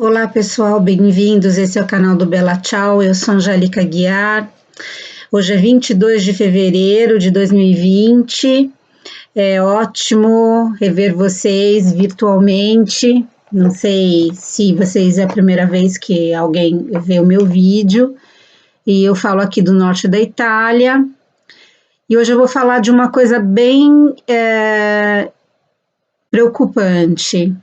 Olá pessoal, bem-vindos. Esse é o canal do Bela Tchau. Eu sou Angélica Guiar. Hoje é 22 de fevereiro de 2020. É ótimo rever vocês virtualmente. Não sei se vocês é a primeira vez que alguém vê o meu vídeo. E eu falo aqui do norte da Itália. E hoje eu vou falar de uma coisa bem preocupante.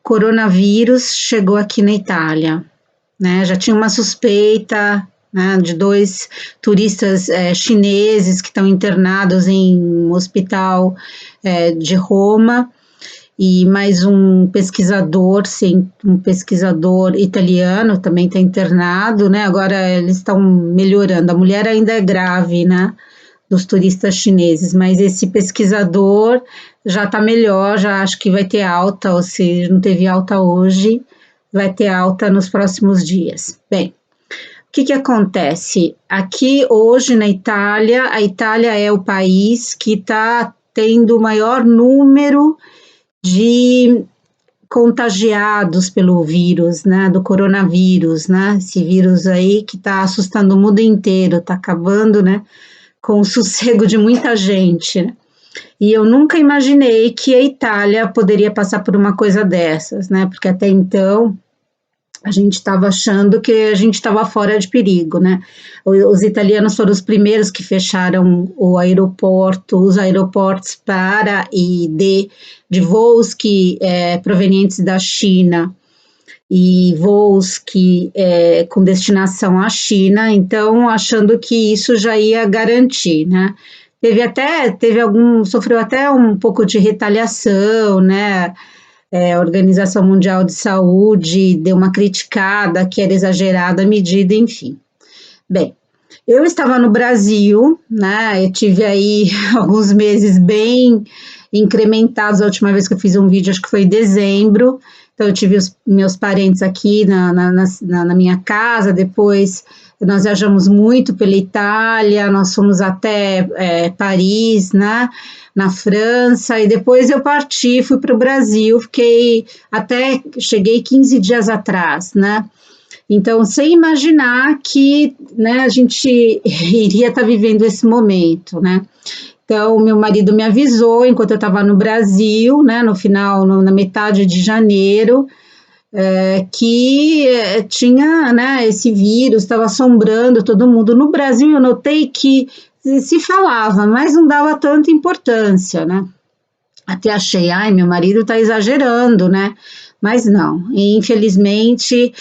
Coronavírus chegou aqui na Itália, né? Já tinha uma suspeita, né, de 2 turistas chineses que estão internados em um hospital de Roma, e mais um pesquisador, sim, um pesquisador italiano também está internado, né? Agora eles estão melhorando. A mulher ainda é grave, né? Dos turistas chineses, mas esse pesquisador já está melhor, já acho que vai ter alta, ou se não teve alta hoje, vai ter alta nos próximos dias. Bem, o que acontece? Aqui hoje na Itália, a Itália é o país que está tendo o maior número de contagiados pelo vírus, né, do coronavírus, né, esse vírus aí que está assustando o mundo inteiro, está acabando, né, com o sossego de muita gente, né? E eu nunca imaginei que a Itália poderia passar por uma coisa dessas, né? Porque até então a gente estava achando que a gente estava fora de perigo, né? Os italianos foram os primeiros que fecharam o aeroporto, os aeroportos para e de voos que provenientes da China e voos que com destinação à China, então achando que isso já ia garantir, né? Sofreu até um pouco de retaliação, né? A Organização Mundial de Saúde deu uma criticada que era exagerada a medida, enfim. Bem, eu estava no Brasil, né? Eu tive aí alguns meses bem incrementados. A última vez que eu fiz um vídeo, acho que foi em dezembro. Então, eu tive os meus parentes aqui na minha casa. Depois, nós viajamos muito pela Itália, nós fomos até Paris, né? Na França. E depois eu parti, fui para o Brasil. Cheguei 15 dias atrás, né? Então, sem imaginar que, né, a gente iria estar vivendo esse momento, né? Então, meu marido me avisou, enquanto eu estava no Brasil, né, na metade de janeiro, que tinha, né, esse vírus, estava assombrando todo mundo. No Brasil, eu notei que se falava, mas não dava tanta importância, né? Até achei, meu marido está exagerando, né? Mas não, infelizmente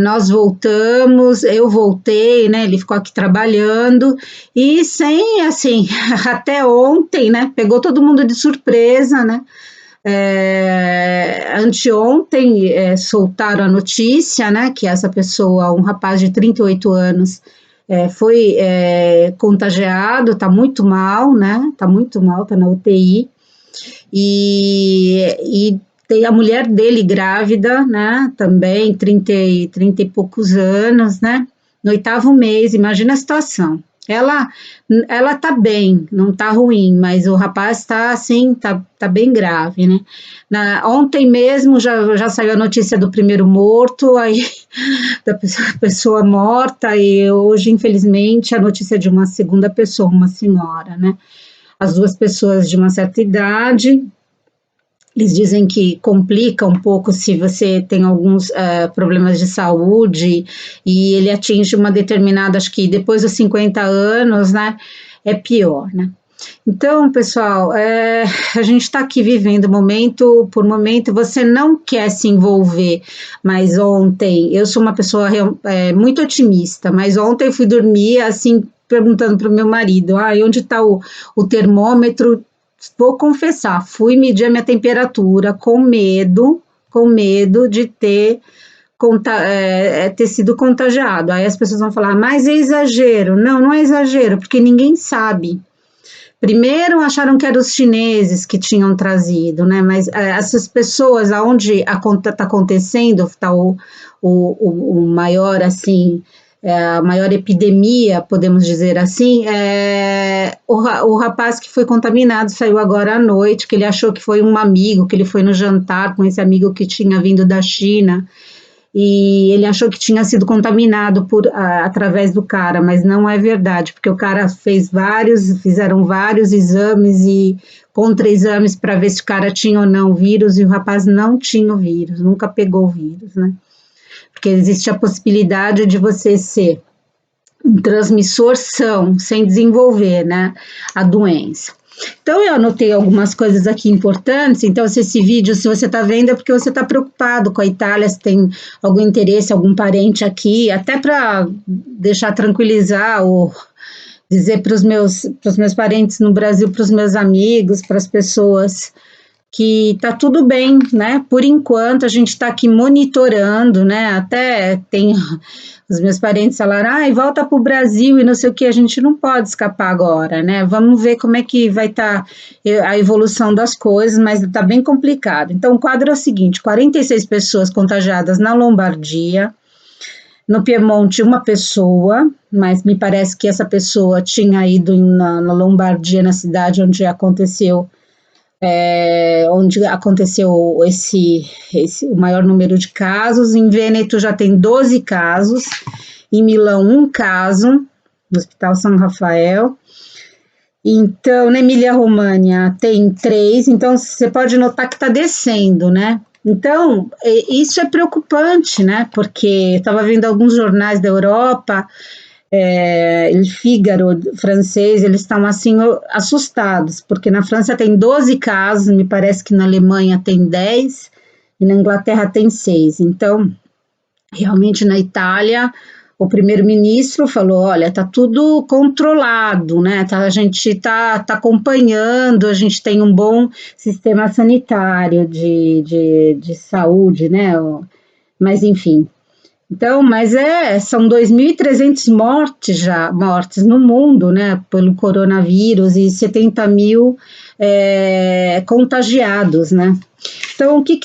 nós voltamos, eu voltei, né? Ele ficou aqui trabalhando e sem, assim, até ontem, né? Pegou todo mundo de surpresa, né? Anteontem soltaram a notícia, né? Que essa pessoa, um rapaz de 38 anos, foi contagiado, tá muito mal, né? Tá muito mal, tá na UTI. E tem a mulher dele grávida, né, também, 30 e poucos anos, né, no 8º mês, imagina a situação. Ela tá bem, não tá ruim, mas o rapaz tá assim, tá bem grave, né. Ontem mesmo já saiu a notícia do primeiro morto, aí da pessoa morta, e hoje, infelizmente, a notícia de uma segunda pessoa, uma senhora, né. As 2 pessoas de uma certa idade, eles dizem que complica um pouco se você tem alguns problemas de saúde e ele atinge uma determinada, acho que depois dos 50 anos, né, é pior, né. Então, pessoal, a gente está aqui vivendo momento por momento, você não quer se envolver, mas ontem, eu sou uma pessoa muito otimista, mas ontem eu fui dormir, assim, perguntando para o meu marido, onde está o termômetro? Vou confessar, fui medir a minha temperatura com medo de ter sido contagiado. Aí as pessoas vão falar, mas é exagero. Não, não é exagero, porque ninguém sabe. Primeiro acharam que eram os chineses que tinham trazido, né? Mas essas pessoas, aonde está acontecendo, está o maior, assim, a maior epidemia, podemos dizer assim, o rapaz que foi contaminado saiu agora à noite, que ele achou que foi um amigo, que ele foi no jantar com esse amigo que tinha vindo da China, e ele achou que tinha sido contaminado através do cara, mas não é verdade, porque o cara fizeram vários exames e contra-exames para ver se o cara tinha ou não o vírus, e o rapaz não tinha o vírus, nunca pegou o vírus, né? Porque existe a possibilidade de você ser um transmissor são, sem desenvolver, né, a doença. Então, eu anotei algumas coisas aqui importantes. Então, se esse vídeo, se você está vendo, é porque você está preocupado com a Itália, se tem algum interesse, algum parente aqui, até para deixar tranquilizar ou dizer para os meus parentes no Brasil, para os meus amigos, para as pessoas que tá tudo bem, né? Por enquanto a gente está aqui monitorando, né? Até tem os meus parentes falaram, volta para o Brasil e não sei o que, a gente não pode escapar agora, né? Vamos ver como é que vai estar a evolução das coisas, mas está bem complicado. Então, o quadro é o seguinte: 46 pessoas contagiadas na Lombardia. No Piemonte, uma pessoa, mas me parece que essa pessoa tinha ido na Lombardia, na cidade onde aconteceu o maior número de casos. Em Vêneto já tem 12 casos, em Milão 1 caso, no Hospital São Rafael. Então, na Emília-Romagna tem 3, então você pode notar que está descendo, né? Então, isso é preocupante, né? Porque eu estava vendo alguns jornais da Europa, El Figaro francês, eles estão assim assustados, porque na França tem 12 casos, me parece que na Alemanha tem 10 e na Inglaterra tem 6. Então, realmente na Itália, o primeiro-ministro falou, olha, está tudo controlado, né? A gente está acompanhando, a gente tem um bom sistema sanitário de saúde, né? Mas enfim. Então, mas são 2.300 mortes no mundo, né, pelo coronavírus, e 70 mil contagiados, né. Então, o que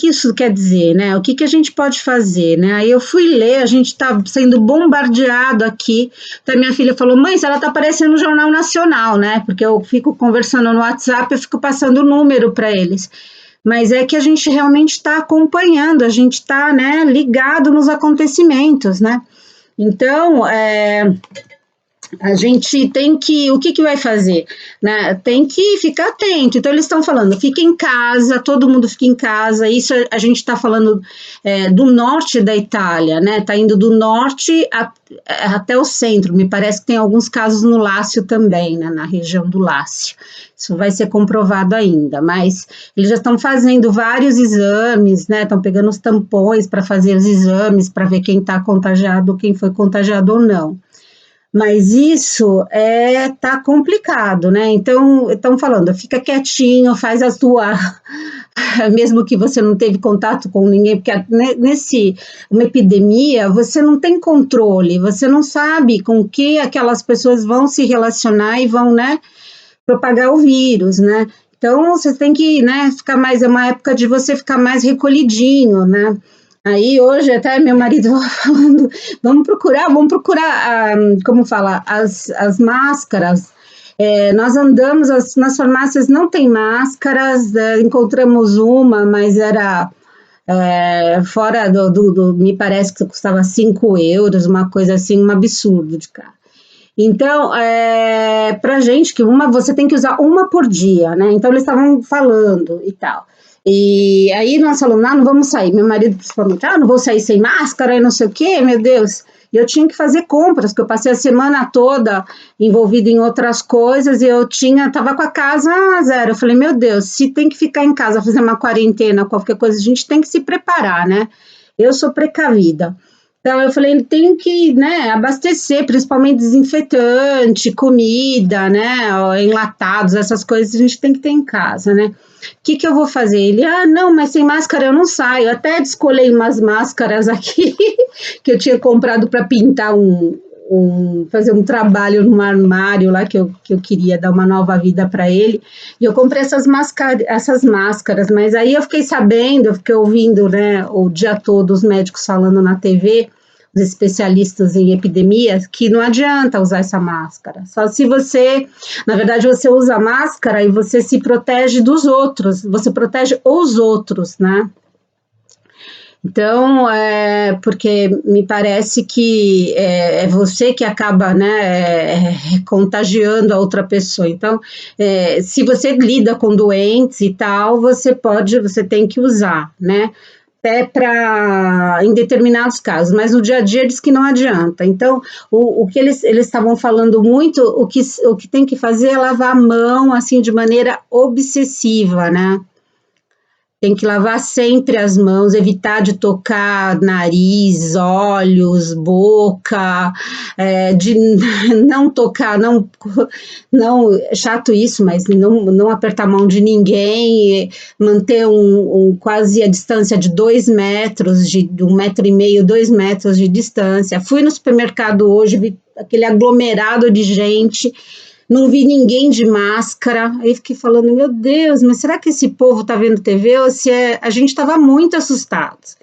isso quer dizer, né? O que a gente pode fazer, né? Aí eu fui ler, a gente está sendo bombardeado aqui. Então, minha filha falou, mãe, ela está aparecendo no Jornal Nacional, né? Porque eu fico conversando no WhatsApp, eu fico passando o número para eles. Mas é que a gente realmente está acompanhando, a gente está, né, ligado nos acontecimentos, né? Então, a gente tem que, o que vai fazer? Né? Tem que ficar atento. Então, eles estão falando, fica em casa, todo mundo fica em casa. Isso a gente está falando do norte da Itália, né? Está indo do norte até o centro. Me parece que tem alguns casos no Lácio também, né? Na região do Lácio. Isso vai ser comprovado ainda, mas eles já estão fazendo vários exames, né? Estão pegando os tampões para fazer os exames, para ver quem está contagiado, quem foi contagiado ou não. Mas isso tá complicado, né? Então, estão falando, fica quietinho, faz a tua, mesmo que você não teve contato com ninguém, porque uma epidemia, você não tem controle, você não sabe com que aquelas pessoas vão se relacionar e vão, né, propagar o vírus, né? Então, você tem que, né, ficar mais, é uma época de você ficar mais recolhidinho, né? Aí, hoje, até meu marido falando, vamos procurar, como fala, as máscaras. Nós andamos, nas farmácias não tem máscaras, encontramos uma, mas era fora me parece que custava 5 euros, uma coisa assim, um absurdo de caro. Então, para gente, você tem que usar uma por dia, né? Então, eles estavam falando e tal. E aí nós falamos, não vamos sair. Meu marido principalmente, não vou sair sem máscara e não sei o quê, meu Deus. E eu tinha que fazer compras, porque eu passei a semana toda envolvida em outras coisas e eu estava com a casa zero. Eu falei, meu Deus, se tem que ficar em casa, fazer uma quarentena, qualquer coisa, a gente tem que se preparar, né? Eu sou precavida. Então, eu falei, tem que, né, abastecer, principalmente desinfetante, comida, né, enlatados, essas coisas a gente tem que ter em casa, né. O que eu vou fazer? Ele, não, mas sem máscara eu não saio. Eu até descolei umas máscaras aqui, que eu tinha comprado para pintar fazer um trabalho no armário lá, que eu queria dar uma nova vida para ele, e eu comprei essas máscaras, mas aí eu fiquei sabendo, eu fiquei ouvindo, né, o dia todo os médicos falando na TV, os especialistas em epidemias, que não adianta usar essa máscara. Só se você, na verdade, você usa a máscara e você se protege dos outros, você protege os outros, né? Então, porque me parece que é você que acaba, né, contagiando a outra pessoa. Então, se você lida com doentes e tal, você tem que usar, né? Até em determinados casos, mas no dia a dia diz que não adianta. Então, o que eles estavam falando muito, o que tem que fazer é lavar a mão, assim, de maneira obsessiva, né? Tem que lavar sempre as mãos, evitar de tocar nariz, olhos, boca, de não tocar, não, chato isso, mas não apertar a mão de ninguém, manter quase a distância de 2 metros, de 1,5 metro, 2 metros de distância. Fui no supermercado hoje, vi aquele aglomerado de gente, não vi ninguém de máscara, aí fiquei falando, meu Deus, mas será que esse povo está vendo TV ou se a gente estava muito assustados?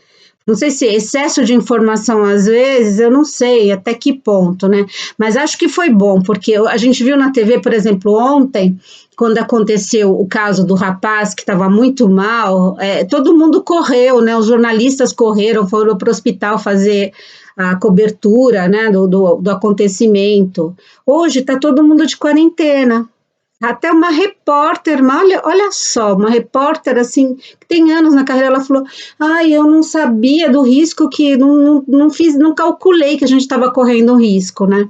Não sei se é excesso de informação às vezes, eu não sei até que ponto, né? Mas acho que foi bom, porque a gente viu na TV, por exemplo, ontem, quando aconteceu o caso do rapaz que estava muito mal, todo mundo correu, né? Os jornalistas correram, foram para o hospital fazer a cobertura, né, do acontecimento. Hoje está todo mundo de quarentena. Até uma repórter, olha só, uma repórter assim, que tem anos na carreira, ela falou: ai, eu não sabia do risco que não calculei que a gente estava correndo um risco, né?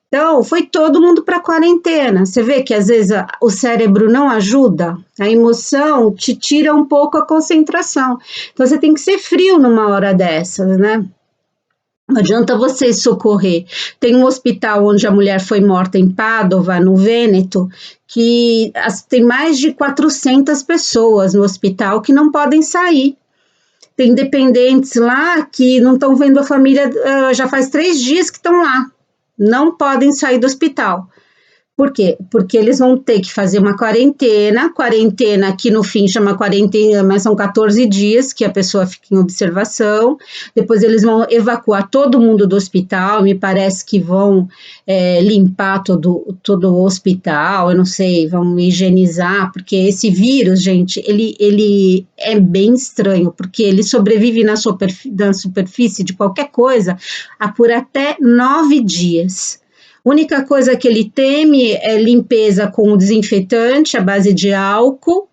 Então, foi todo mundo para quarentena. Você vê que às vezes o cérebro não ajuda, a emoção te tira um pouco a concentração. Então, você tem que ser frio numa hora dessas, né? Não adianta você socorrer. Tem um hospital onde a mulher foi morta em Pádua, no Vêneto, que tem mais de 400 pessoas no hospital que não podem sair. Tem dependentes lá que não estão vendo a família, já faz 3 dias que estão lá. Não podem sair do hospital. Por quê? Porque eles vão ter que fazer uma quarentena que no fim chama quarentena, mas são 14 dias que a pessoa fica em observação, depois eles vão evacuar todo mundo do hospital, me parece que vão limpar todo o hospital, eu não sei, vão higienizar, porque esse vírus, gente, ele é bem estranho, porque ele sobrevive na superfície de qualquer coisa por até 9 dias. A única coisa que ele teme é limpeza com desinfetante à base de álcool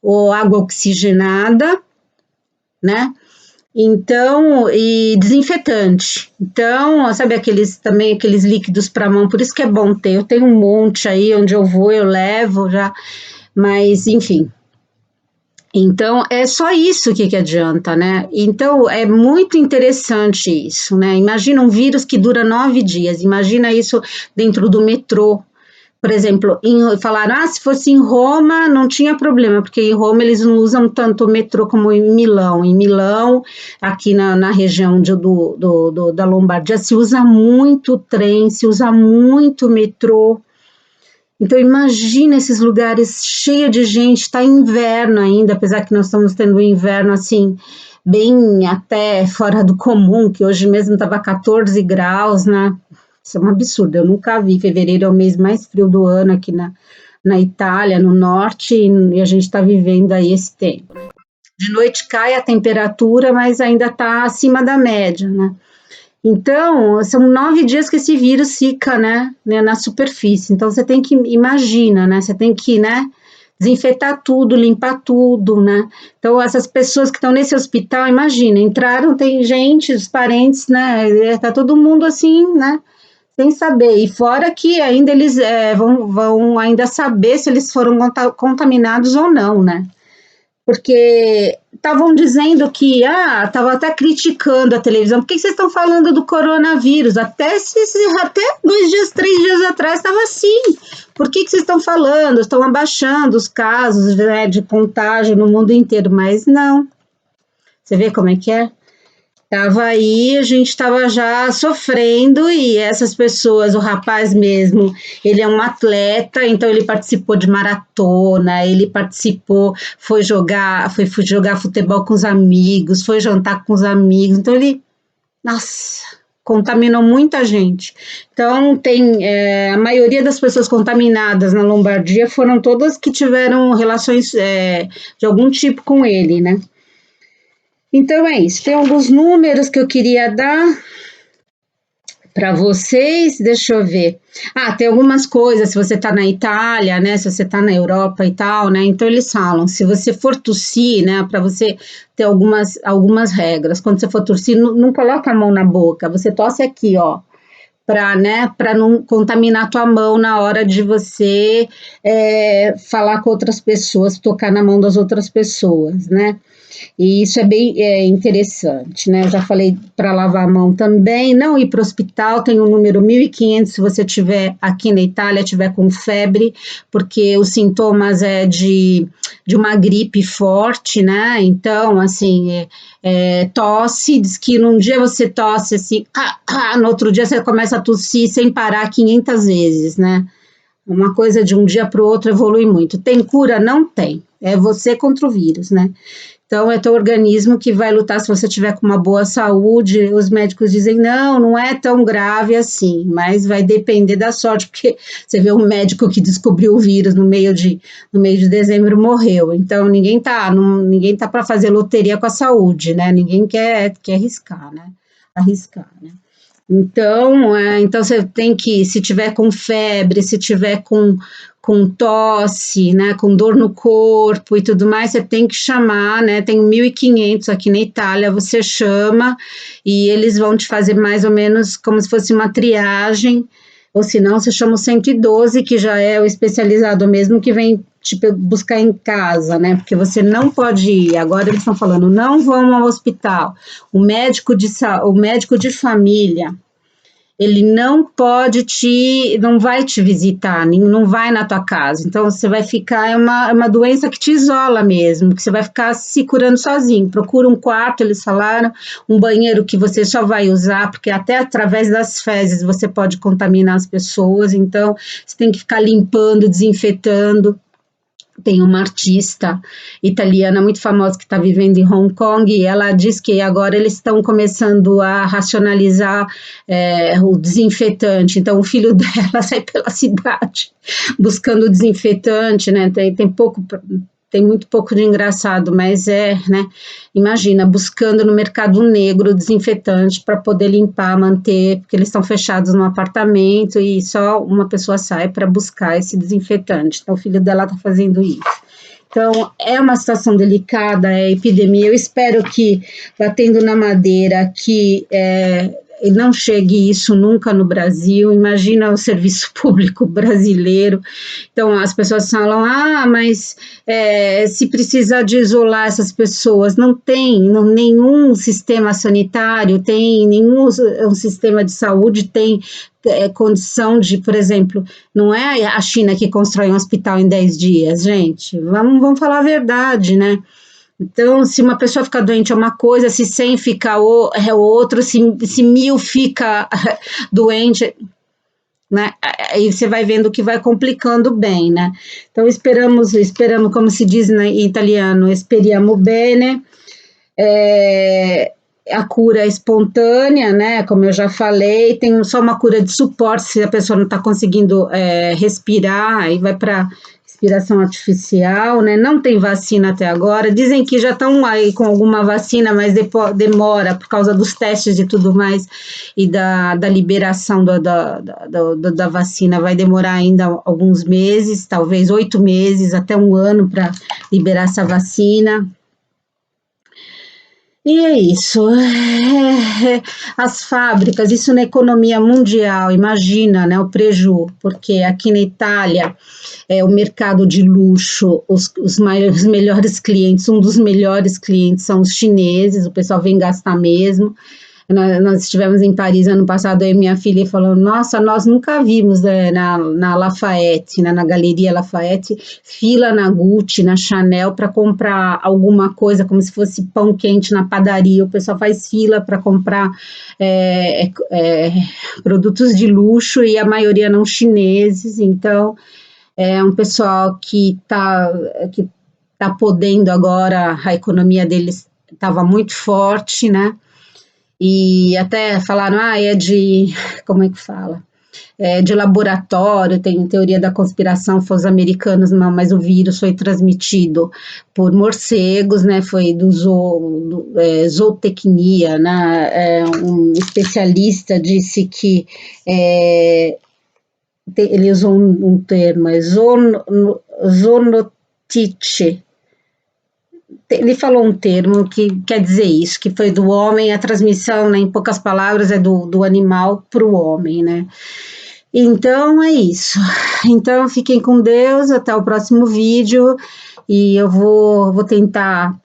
ou água oxigenada, né? Então, e desinfetante. Então, sabe aqueles líquidos para mão, por isso que é bom ter. Eu tenho um monte aí, onde eu vou, eu levo já, mas enfim. Então, é só isso que adianta, né? Então, é muito interessante isso, né? Imagina um vírus que dura 9 dias, imagina isso dentro do metrô. Por exemplo, falaram, se fosse em Roma não tinha problema, porque em Roma eles não usam tanto o metrô como em Milão. Em Milão, aqui na região da Lombardia, se usa muito trem, se usa muito metrô. Então, imagina esses lugares cheios de gente, está inverno ainda, apesar que nós estamos tendo um inverno, assim, bem até fora do comum, que hoje mesmo estava 14 graus, né? Isso é um absurdo, eu nunca vi. Fevereiro é o mês mais frio do ano aqui na Itália, no norte, e a gente está vivendo aí esse tempo. De noite cai a temperatura, mas ainda está acima da média, né? Então, são 9 dias que esse vírus fica, né, na superfície. Então, você tem que, imagina, né, você tem que, né, desinfetar tudo, limpar tudo, né. Então, essas pessoas que estão nesse hospital, imagina, entraram, tem gente, os parentes, né, tá todo mundo assim, né, sem saber. E fora que ainda eles vão ainda saber se eles foram contaminados ou não, né. Porque estavam dizendo que, estavam até criticando a televisão, por que vocês estão falando do coronavírus? Até 2 dias, 3 dias atrás estava assim, por que vocês estão falando? Estão abaixando os casos, né, de contágio no mundo inteiro, mas não. Você vê como é que é? Estava aí, a gente estava já sofrendo e essas pessoas, o rapaz mesmo, ele é um atleta, então ele participou de maratona, ele participou, foi jogar futebol com os amigos, foi jantar com os amigos, então ele, nossa, contaminou muita gente. Então, a maioria das pessoas contaminadas na Lombardia foram todas que tiveram relações de algum tipo com ele, né? Então, é isso. Tem alguns números que eu queria dar para vocês, deixa eu ver. Tem algumas coisas, se você está na Itália, né, se você está na Europa e tal, né, então eles falam, se você for tossir, né, para você ter algumas regras, quando você for tossir, não coloca a mão na boca, você tosse aqui, ó, para não contaminar tua mão na hora de você falar com outras pessoas, tocar na mão das outras pessoas, né? E isso é bem interessante, né? Eu já falei para lavar a mão também, não ir para o hospital, tem o número 1500 se você tiver aqui na Itália, tiver com febre, porque os sintomas de uma gripe forte, né? Então, assim, tosse, diz que num dia você tosse assim, no outro dia você começa a tossir sem parar 500 vezes, né? Uma coisa de um dia para o outro evolui muito. Tem cura? Não tem. É você contra o vírus, né? Então, é teu organismo que vai lutar se você tiver com uma boa saúde. Os médicos dizem, não é tão grave assim, mas vai depender da sorte, porque você vê um médico que descobriu o vírus no meio de dezembro morreu. Então, ninguém tá para fazer loteria com a saúde, né? Ninguém quer arriscar, né? Então você tem que, se tiver com febre, se tiver com tosse, né, com dor no corpo e tudo mais, você tem que chamar, né, tem 1500 aqui na Itália, você chama e eles vão te fazer mais ou menos como se fosse uma triagem, ou se não, você chama o 112, que já é o especializado mesmo, que vem te buscar em casa, né, porque você não pode ir, agora eles estão falando, não vão ao hospital, o médico de família, ele não vai te visitar, não vai na tua casa. Então, você vai ficar, é uma doença que te isola mesmo, que você vai ficar se curando sozinho. Procura um quarto, eles falaram, um banheiro que você só vai usar, porque até através das fezes você pode contaminar as pessoas. Então, você tem que ficar limpando, desinfetando. Tem uma artista italiana muito famosa que está vivendo em Hong Kong e ela diz que agora eles estão começando a racionalizar o desinfetante. Então, o filho dela sai pela cidade buscando desinfetante, né? Tem muito pouco de engraçado, mas né? Imagina, buscando no mercado negro desinfetante para poder limpar, manter, porque eles estão fechados no apartamento e só uma pessoa sai para buscar esse desinfetante. Então, o filho dela está fazendo isso. Então, é uma situação delicada, é epidemia. Eu espero que, batendo na madeira, que não chegue isso nunca no Brasil. Imagina o serviço público brasileiro. Então, as pessoas falam, mas se precisar de isolar essas pessoas, não tem nenhum sistema sanitário, nenhum sistema de saúde tem condição de, por exemplo, não é a China que constrói um hospital em 10 dias, gente, vamos falar a verdade, né? Então, se uma pessoa fica doente é uma coisa, se 100 fica é outra, se 1000 fica doente, né? Aí você vai vendo que vai complicando bem, né? Então, esperamos, como se diz em italiano, speriamo bene. A cura é espontânea, né? Como eu já falei, tem só uma cura de suporte se a pessoa não está conseguindo respirar, aí vai para respiração artificial, né? Não tem vacina até agora. Dizem que já estão aí com alguma vacina, mas demora por causa dos testes e tudo mais e da liberação da vacina. Vai demorar ainda alguns meses, talvez 8 meses, até um ano para liberar essa vacina. E é isso, as fábricas, isso na economia mundial, imagina, né, o preju, porque aqui na Itália, o mercado de luxo, os melhores clientes, um dos melhores clientes são os chineses, o pessoal vem gastar mesmo. Nós estivemos em Paris ano passado, eu e minha filha falou, nossa, nós nunca vimos na Lafayette, na Galeria Lafayette, fila na Gucci, na Chanel, para comprar alguma coisa, como se fosse pão quente na padaria, o pessoal faz fila para comprar produtos de luxo, e a maioria não chineses, então é um pessoal que tá podendo agora, a economia deles estava muito forte, né? E até falaram, é de, como é que fala? De laboratório, tem teoria da conspiração, foi os americanos, não, mas o vírus foi transmitido por morcegos, né, foi zootecnia, né, um especialista disse que ele usou um termo, zoonotice, ele falou um termo que quer dizer isso, que foi do homem, a transmissão, né, em poucas palavras, é do animal para o homem, né? Então é isso. Então fiquem com Deus, até o próximo vídeo e eu vou tentar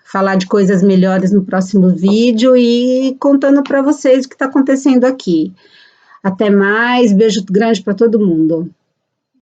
falar de coisas melhores no próximo vídeo e contando para vocês o que está acontecendo aqui. Até mais, beijo grande para todo mundo.